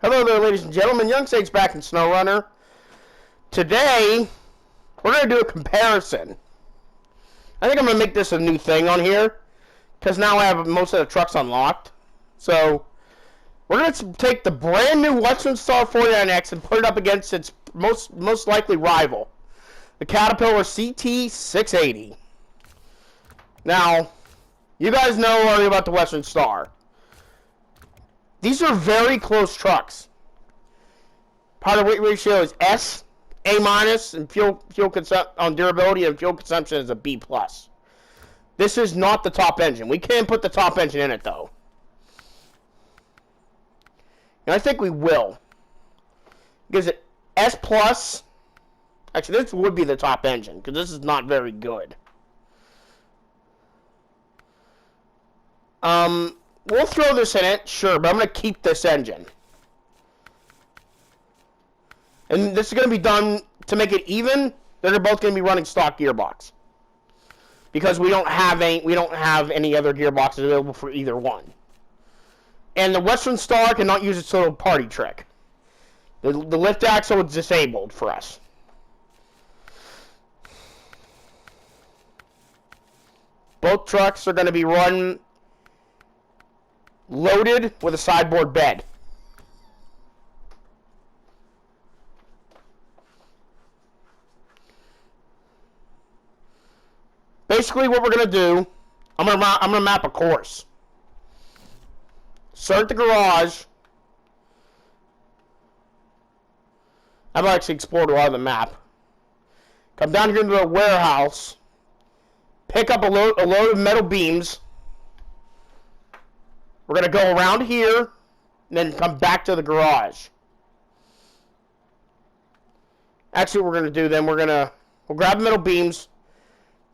Hello there, ladies and gentlemen. Young Sage's back in SnowRunner. Today, we're going to do a comparison. I think I'm going to make this a new thing on here, because now I have most of the trucks unlocked. So, we're going to take the brand new Western Star 49X and put it up against its most likely rival, the Caterpillar CT680. Now, you guys know already about the Western Star. These are very close trucks. Power to weight ratio is S, A minus, and fuel on durability and fuel consumption is a B plus. This is not the top engine. We can put the top engine in it though, and I think we will. Gives it S plus. Actually, this would be the top engine because this is not very good. We'll throw this in it, sure, but I'm going to keep this engine. And this is going to be done to make it even. They're both going to be running stock gearbox. Because we don't have any other gearboxes available for either one. And the Western Star cannot use its little party trick. The lift axle is disabled for us. Both trucks are going to be run loaded with a sideboard bed. Basically, what we're going to do, I'm going to map a course. Start at the garage. I've actually explored a lot of the map. Come down here into the warehouse. Pick up a load of metal beams. We're going to go around here, and then come back to the garage. Actually, what we're going to do then, we'll grab the metal beams,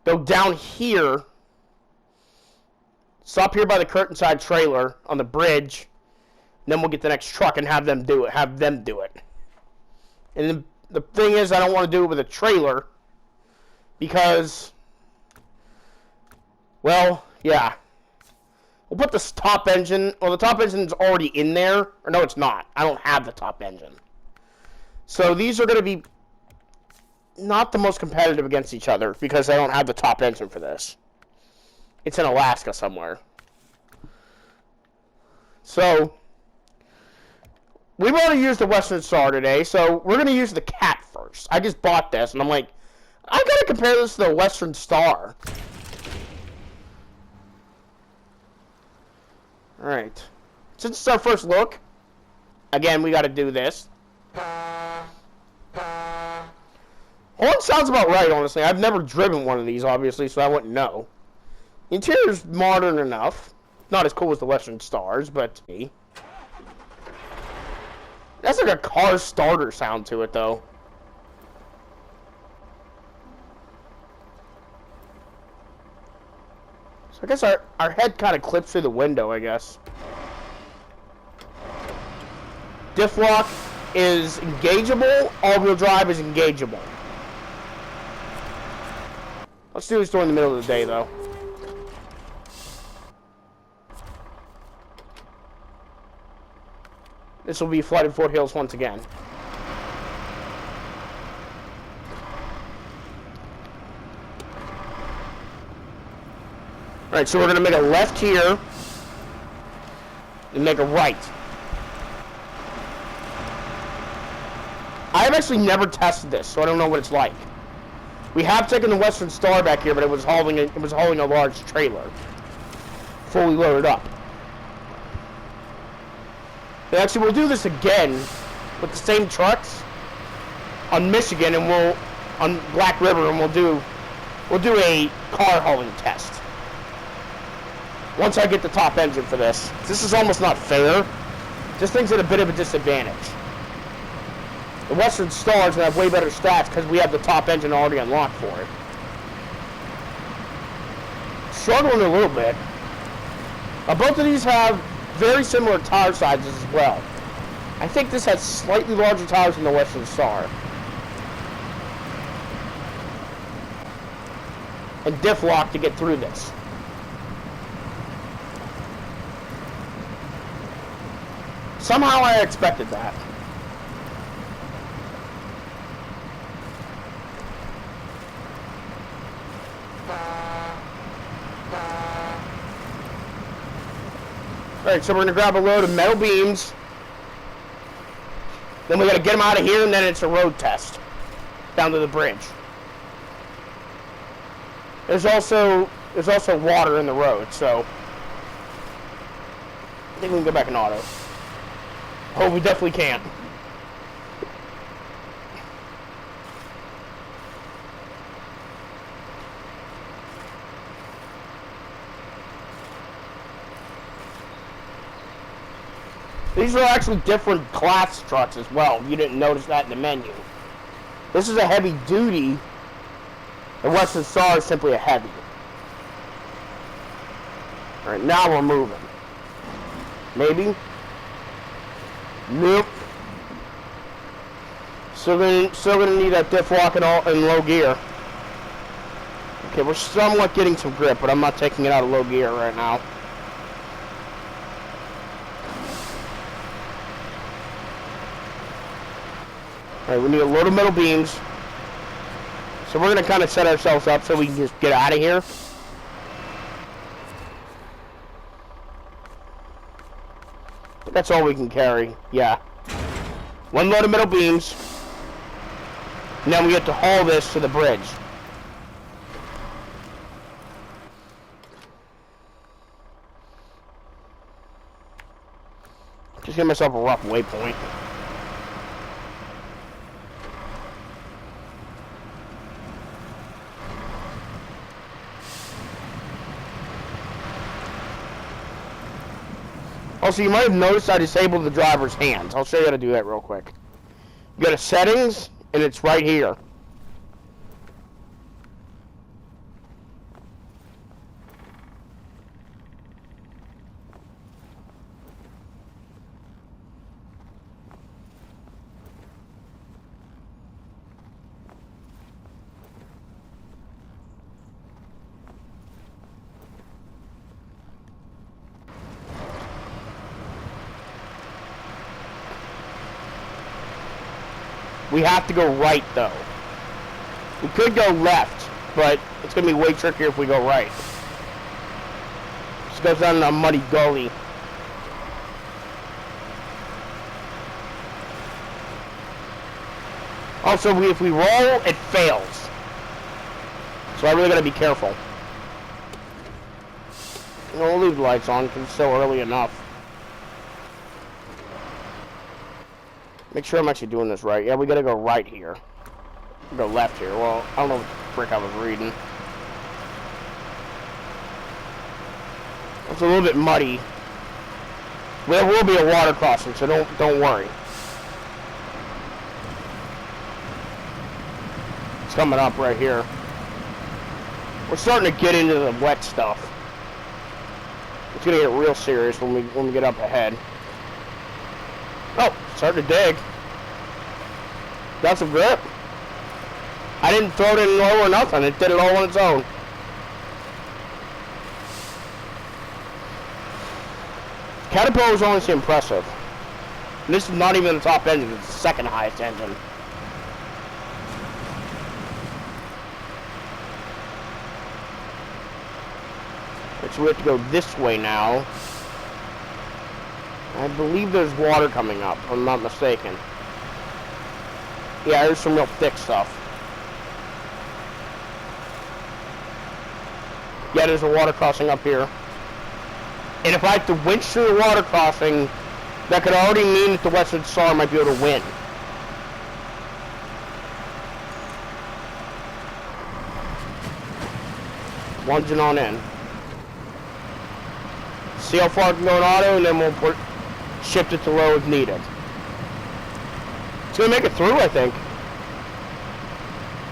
go down here, stop here by the curtain side trailer on the bridge, and then we'll get the next truck and have them do it. And the thing is, I don't want to do it with a trailer, because, well, yeah. We'll put this top engine, well, the top engine's already in there. Or no, it's not. I don't have the top engine. So these are going to be not the most competitive against each other because I don't have the top engine for this. It's in Alaska somewhere. So, we've already used the Western Star today, so we're going to use the Cat first. I just bought this, and I'm like, I got to compare this to the Western Star. Alright. Since it's our first look, again, we got to do this. Horn sounds about right, honestly. I've never driven one of these, obviously, so I wouldn't know. The interior's modern enough. Not as cool as the Western Stars, but... That's like a car starter sound to it, though. So I guess our head kind of clips through the window, I guess. Diff lock is engageable. All-wheel drive is engageable. Let's do this during the middle of the day, though. This will be flooded foothills once again. Alright, so we're going to make a left here and make a right. I have actually never tested this, so I don't know what it's like. We have taken the Western Star back here, but it was hauling a large trailer, fully loaded up. And actually, we'll do this again with the same trucks on Michigan, and on Black River, and we'll do a car hauling test. Once I get the top engine for this. This is almost not fair. This thing's at a bit of a disadvantage. The Western Star's gonna have way better stats because we have the top engine already unlocked for it. Struggling a little bit. Both of these have very similar tire sizes as well. I think this has slightly larger tires than the Western Star. And diff lock to get through this. Somehow I expected that. Alright, so we're going to grab a load of metal beams. Then we got to get them out of here, and then it's a road test. Down to the bridge. There's also water in the road, so I think we can go back in auto. Oh, we definitely can't. These are actually different class trucks as well. You didn't notice that in the menu. This is a heavy duty. The Western Star is simply a heavy. Alright, now we're moving. Maybe? Nope. Still gonna need that diff lock in low gear. Okay, we're somewhat getting some grip, but I'm not taking it out of low gear right now. Alright, we need a load of metal beams. So we're going to kind of set ourselves up so we can just get out of here. That's all we can carry. Yeah. One load of metal beams. And then we have to haul this to the bridge. Just give myself a rough waypoint. Also, you might have noticed I disabled the driver's hands. I'll show you how to do that real quick. You go to settings, and it's right here. We have to go right, though. We could go left, but it's going to be way trickier if we go right. Just goes down a muddy gully. Also, if we roll, it fails. So I really got to be careful. We'll leave the lights on because it's still early enough. Make sure I'm actually doing this right. Yeah, we gotta go right here. Go left here. Well, I don't know what the frick I was reading. It's a little bit muddy. There will be a water crossing, so don't worry. It's coming up right here. We're starting to get into the wet stuff. It's gonna get real serious when we get up ahead. Oh, starting to dig. Got some grip. I didn't throw it in low or nothing. It did it all on its own. Caterpillar is honestly impressive. And this is not even the top engine. It's the second highest engine. So we have to go this way now. I believe there's water coming up, if I'm not mistaken. Yeah, there's some real thick stuff. Yeah, there's a water crossing up here. And if I have to winch through the water crossing, that could already mean that the Western Star might be able to win. Lunging on in. See how far it can go in auto, and then we'll shift it to low if needed. It's going to make it through, I think.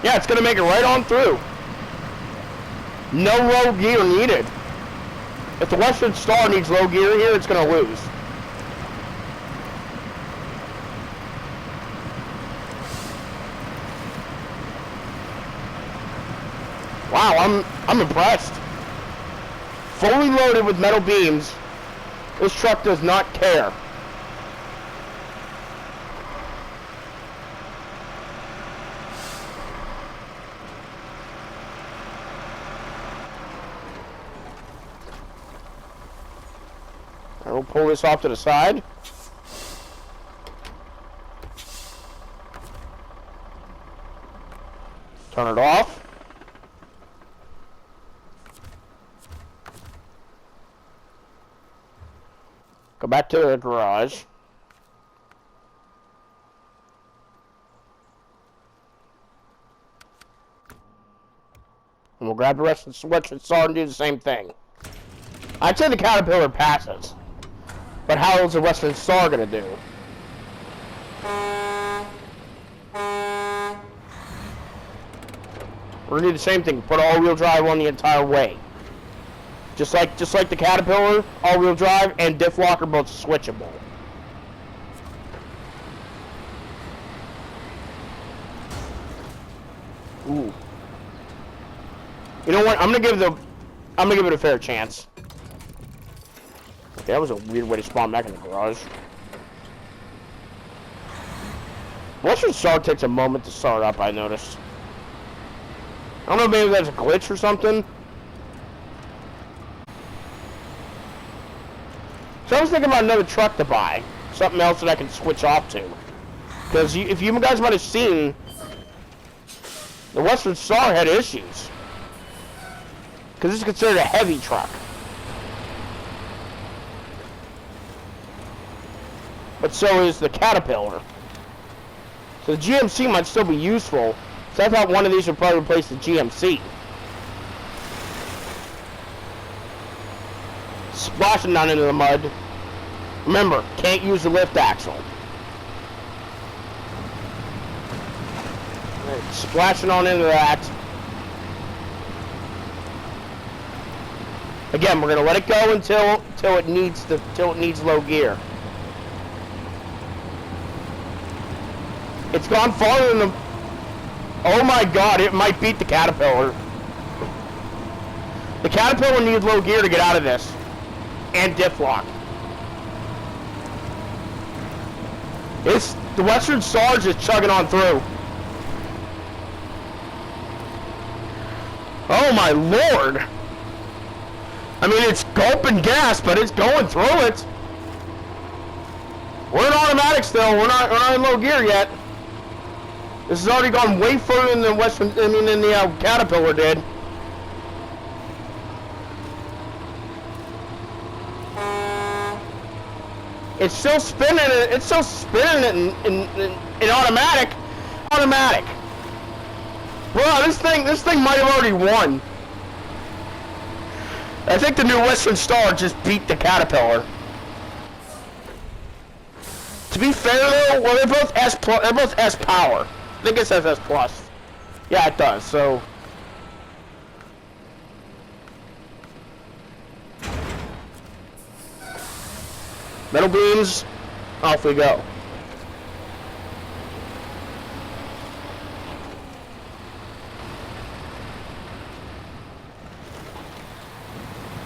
Yeah, it's going to make it right on through. No low gear needed. If the Western Star needs low gear here, it's going to lose. Wow, I'm impressed. Fully loaded with metal beams. This truck does not care. And we'll pull this off to the side. Turn it off. Go back to the garage. And we'll grab the rest of the switch and saw and do the same thing. I'd say the Caterpillar passes. But how is the Western Star going to do? We're going to do the same thing. Put all-wheel drive on the entire way. Just like the Caterpillar, all-wheel drive and diff lock are both switchable. Ooh. You know what? I'm gonna give it a fair chance. Okay, that was a weird way to spawn back in the garage. Western Star takes a moment to start up, I noticed. I don't know if maybe that's a glitch or something. So I was thinking about another truck to buy. Something else that I can switch off to. Because if you guys might have seen, the Western Star had issues. Because this is considered a heavy truck. But so is the Caterpillar. So the GMC might still be useful. So I thought one of these would probably replace the GMC. Splashing down into the mud. Remember, can't use the lift axle. Right, splashing on into that. Again, we're gonna let it go until it needs low gear. It's gone farther than the. Oh my God! It might beat the Caterpillar. The Caterpillar needs low gear to get out of this, and diff lock. It's the Western Star just chugging on through. Oh my Lord! I mean, it's gulping gas, but it's going through it. We're in automatic still. We're not in low gear yet. This has already gone way further than the Caterpillar did. It's still spinning it. It's still spinning it in automatic. Automatic. Bro, this thing might have already won. I think the new Western Star just beat the Caterpillar. To be fair though, well they're both S plus. They're both S power. I think it says S plus. Yeah, it does. So. Metal beams, off we go.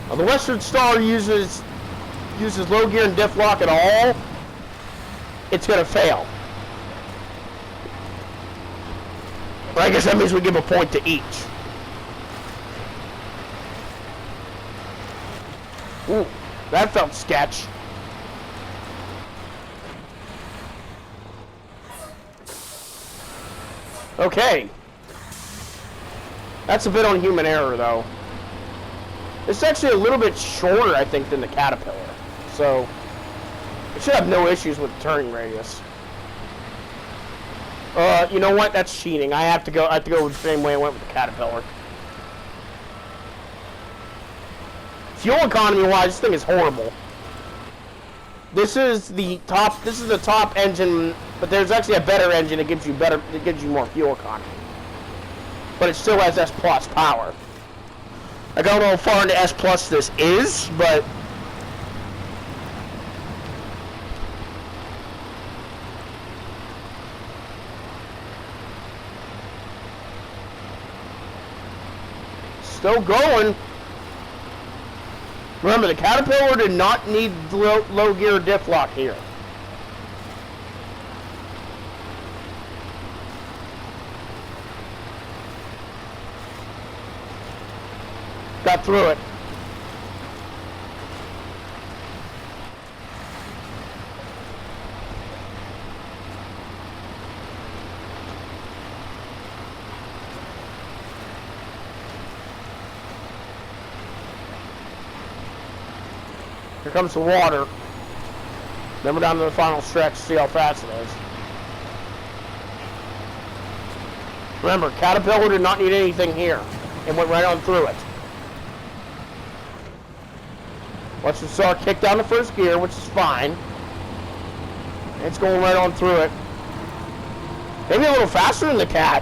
Now the Western Star uses low gear and diff lock at all, it's gonna fail. But I guess that means we give a point to each. Ooh, that felt sketch. Okay. That's a bit on human error, though. It's actually a little bit shorter, I think, than the Caterpillar. So, it should have no issues with the turning radius. You know what? That's cheating. I have to go the same way I went with the Caterpillar. Fuel economy-wise, this thing is horrible. This is the top engine, but there's actually a better engine that gives you more fuel economy. But it still has S plus power. I don't know how far into S plus this is, but still going. Remember, the Caterpillar did not need low gear diff lock here. Got through it. Here comes the water. Then we're down to the final stretch. See how fast it is. Remember, Caterpillar did not need anything here. It went right on through it. Western Star kicked down the first gear, which is fine. It's going right on through it. Maybe a little faster than the Cat.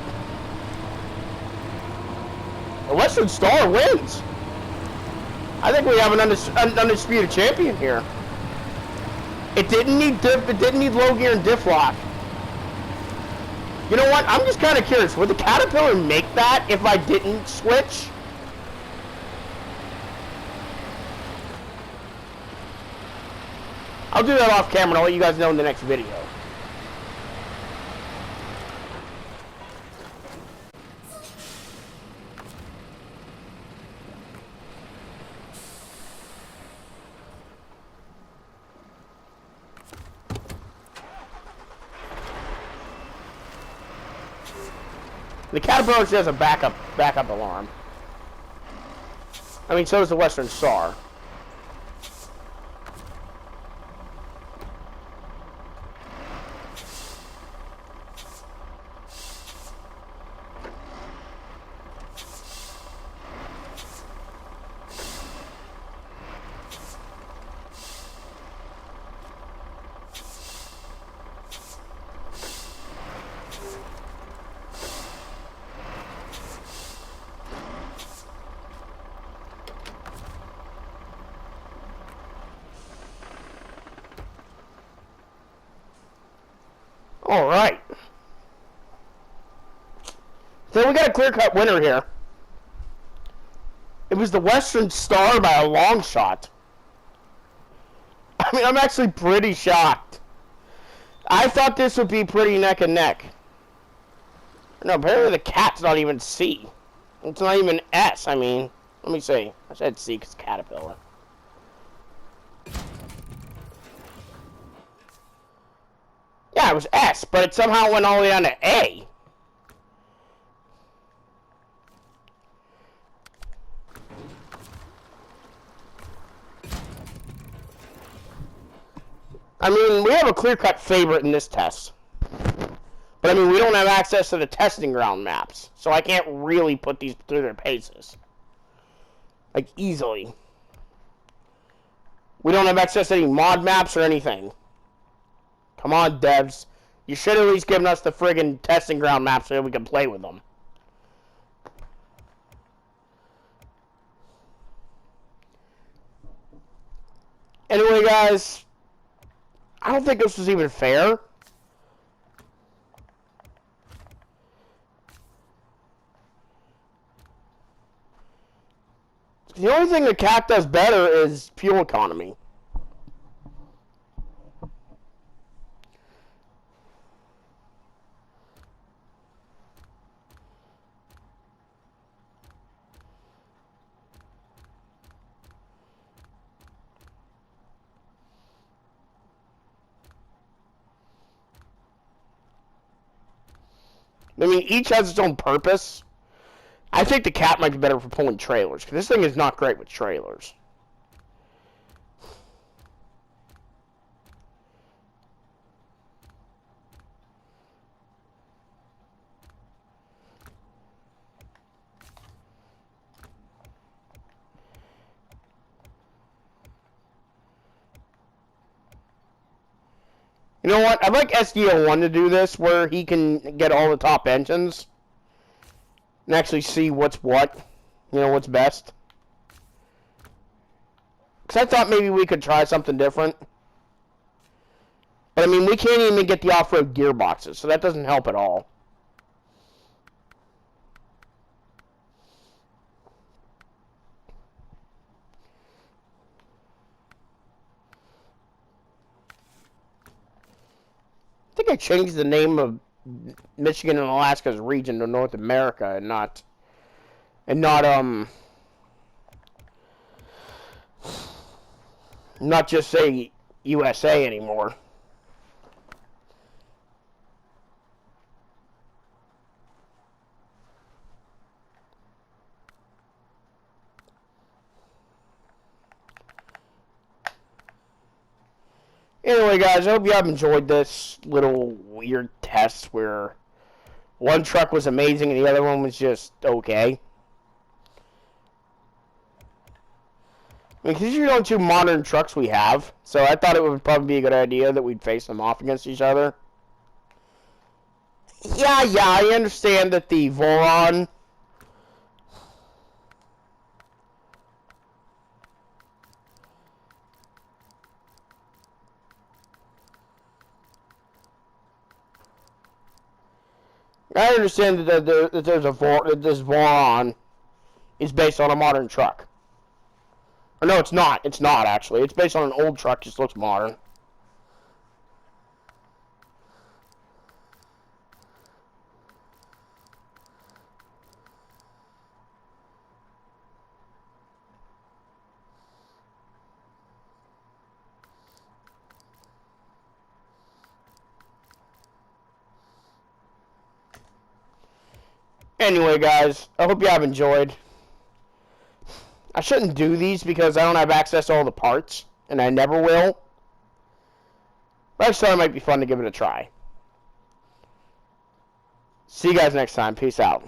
The Western Star wins. I think we have an undisputed champion here. It didn't need low gear and diff lock. You know what? I'm just kind of curious. Would the Caterpillar make that if I didn't switch? I'll do that off camera and I'll let you guys know in the next video. The Caterpillar just has a backup alarm. I mean, so does the Western Star. All right. So we got a clear-cut winner here. It was the Western Star by a long shot. I mean, I'm actually pretty shocked. I thought this would be pretty neck and neck. No, apparently the Cat's not even C. It's not even S. I mean, let me see. I said C because Caterpillar. Yeah, it was S, but it somehow went all the way down to A. I mean, we have a clear-cut favorite in this test. But, I mean, we don't have access to the testing ground maps. So I can't really put these through their paces. Like, easily. We don't have access to any mod maps or anything. Come on, devs. You should at least given us the friggin' testing ground maps so we can play with them. Anyway, guys, I don't think this was even fair. The only thing the Cat does better is fuel economy. I mean, each has its own purpose. I think the Cat might be better for pulling trailers, because this thing is not great with trailers. You know what? I'd like SDO1 to do this, where he can get all the top engines and actually see what's what. You know, what's best. Because I thought maybe we could try something different. But, I mean, we can't even get the off-road gearboxes, so that doesn't help at all. I think I changed the name of Michigan and Alaska's region to North America and not just say USA anymore. Anyway, guys, I hope you have enjoyed this little weird test where one truck was amazing and the other one was just okay. I mean, these are the only two modern trucks we have, so I thought it would probably be a good idea that we'd face them off against each other. Yeah, I understand that the Voron... I understand that this Voron is based on a modern truck. Or no, it's not. It's not, actually. It's based on an old truck, just looks modern. Anyway, guys, I hope you have enjoyed. I shouldn't do these because I don't have access to all the parts, and I never will. But I just thought it might be fun to give it a try. See you guys next time. Peace out.